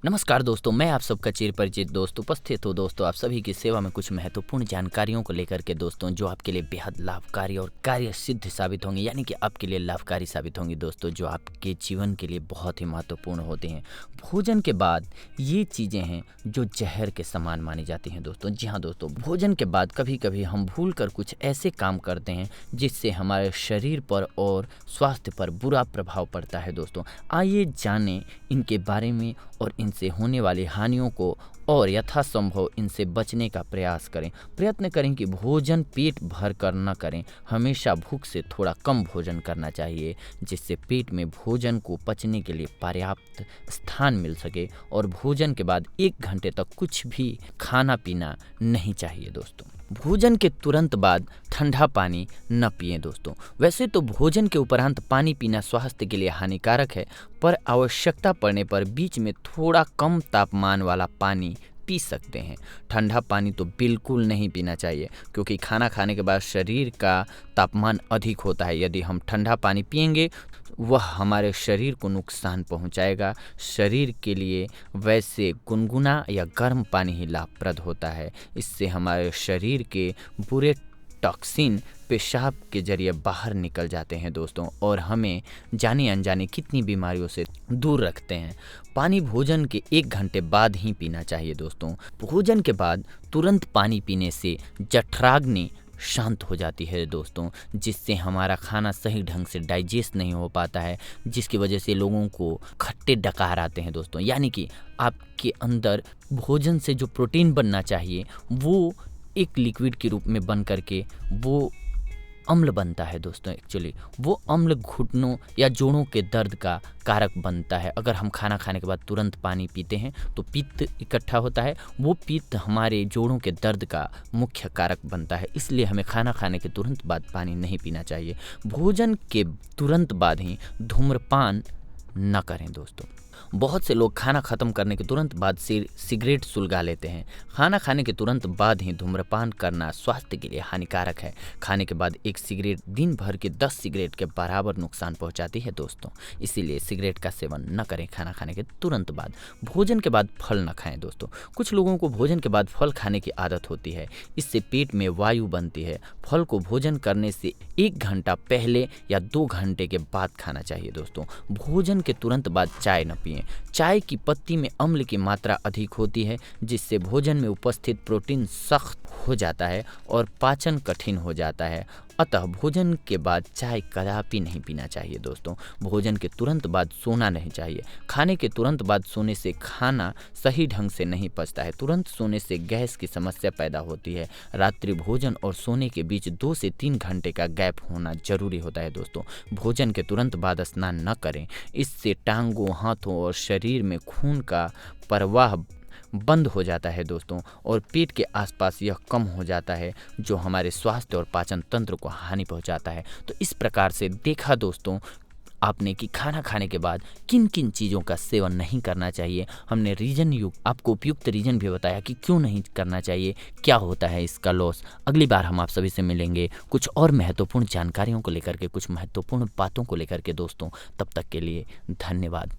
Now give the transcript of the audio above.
नमस्कार दोस्तों, मैं आप सबका चिर परिचित दोस्त उपस्थित हूँ दोस्तों आप सभी की सेवा में कुछ महत्वपूर्ण जानकारियों को लेकर के दोस्तों, जो आपके लिए बेहद लाभकारी और कार्य सिद्ध साबित होंगी, यानी कि आपके लिए लाभकारी साबित होंगी दोस्तों, जो आपके जीवन के लिए बहुत ही महत्वपूर्ण होते हैं। भोजन के बाद ये चीज़ें हैं जो जहर के समान मानी जाती हैं दोस्तों। जी हाँ दोस्तों, भोजन के बाद कभी कभी हम भूल कर कुछ ऐसे काम करते हैं जिससे हमारे शरीर पर और स्वास्थ्य पर बुरा प्रभाव पड़ता है दोस्तों। आइए जानें इनके बारे में और इनसे होने वाली हानियों को, और यथासंभव इनसे बचने का प्रयास करें। प्रयत्न करें कि भोजन पेट भर कर न करें। हमेशा भूख से थोड़ा कम भोजन करना चाहिए, जिससे पेट में भोजन को पचने के लिए पर्याप्त स्थान मिल सके। और भोजन के बाद 1 घंटे तक कुछ भी खाना पीना नहीं चाहिए दोस्तों। भोजन के तुरंत बाद ठंडा पानी न पिएं दोस्तों। वैसे तो भोजन के उपरांत पानी पीना स्वास्थ्य के लिए हानिकारक है, पर आवश्यकता पड़ने पर बीच में थोड़ा कम तापमान वाला पानी पी सकते हैं। ठंडा पानी तो बिल्कुल नहीं पीना चाहिए, क्योंकि खाना खाने के बाद शरीर का तापमान अधिक होता है। यदि हम ठंडा पानी पिएंगे वह हमारे शरीर को नुकसान पहुंचाएगा। शरीर के लिए वैसे गुनगुना या गर्म पानी ही लाभप्रद होता है। इससे हमारे शरीर के बुरे टॉक्सिन पेशाब के जरिए बाहर निकल जाते हैं दोस्तों, और हमें जाने अनजाने कितनी बीमारियों से दूर रखते हैं। पानी भोजन के 1 घंटे बाद ही पीना चाहिए दोस्तों। भोजन के बाद तुरंत पानी पीने से जठराग्नि शांत हो जाती है दोस्तों, जिससे हमारा खाना सही ढंग से डाइजेस्ट नहीं हो पाता है, जिसकी वजह से लोगों को खट्टे डकार आते हैं दोस्तों। यानी कि आपके अंदर भोजन से जो प्रोटीन बनना चाहिए वो एक लिक्विड के रूप में बन करके वो अम्ल बनता है दोस्तों। एक्चुअली वो अम्ल घुटनों या जोड़ों के दर्द का कारक बनता है। अगर हम खाना खाने के बाद तुरंत पानी पीते हैं तो पित्त इकट्ठा होता है, वो पित्त हमारे जोड़ों के दर्द का मुख्य कारक बनता है। इसलिए हमें खाना खाने के तुरंत बाद पानी नहीं पीना चाहिए। भोजन के तुरंत बाद ही धूम्रपान न करें दोस्तों। बहुत से लोग खाना खत्म करने के तुरंत बाद सिगरेट सुलगा लेते हैं। खाना खाने के तुरंत बाद ही धूम्रपान करना स्वास्थ्य के लिए हानिकारक है। खाने के बाद 1 सिगरेट दिन भर के 10 सिगरेट के बराबर नुकसान पहुंचाती है दोस्तों। इसीलिए सिगरेट का सेवन न करें खाना खाने के तुरंत बाद। भोजन के बाद फल न खाएं दोस्तों। कुछ लोगों को भोजन के बाद फल खाने की आदत होती है। इससे पेट में वायु बनती है। फल को भोजन करने से 1 घंटा पहले या 2 घंटे के बाद खाना चाहिए दोस्तों। भोजन के तुरंत बाद चाय न पिएं। चाय की पत्ती में अम्ल की मात्रा अधिक होती है, जिससे भोजन में उपस्थित प्रोटीन सख्त हो जाता है और पाचन कठिन हो जाता है। अतः भोजन के बाद चाय कदापि नहीं पीना चाहिए दोस्तों। भोजन के तुरंत बाद सोना नहीं चाहिए। खाने के तुरंत बाद सोने से खाना सही ढंग से नहीं पचता है। तुरंत सोने से गैस की समस्या पैदा होती है। रात्रि भोजन और सोने के बीच 2 से 3 घंटे का गैप होना जरूरी होता है दोस्तों। भोजन के तुरंत बाद स्नान न करें। इससे टांगों, हाथों और शरीर में खून का प्रवाह बंद हो जाता है दोस्तों, और पेट के आसपास यह कम हो जाता है, जो हमारे स्वास्थ्य और पाचन तंत्र को हानि पहुंचाता है। तो इस प्रकार से देखा दोस्तों आपने कि खाना खाने के बाद किन किन चीज़ों का सेवन नहीं करना चाहिए। हमने आपको उपयुक्त रीजन भी बताया कि क्यों नहीं करना चाहिए, क्या होता है इसका लॉस। अगली बार हम आप सभी से मिलेंगे कुछ और महत्वपूर्ण जानकारियों को लेकर के, कुछ महत्वपूर्ण बातों को लेकर के दोस्तों। तब तक के लिए धन्यवाद।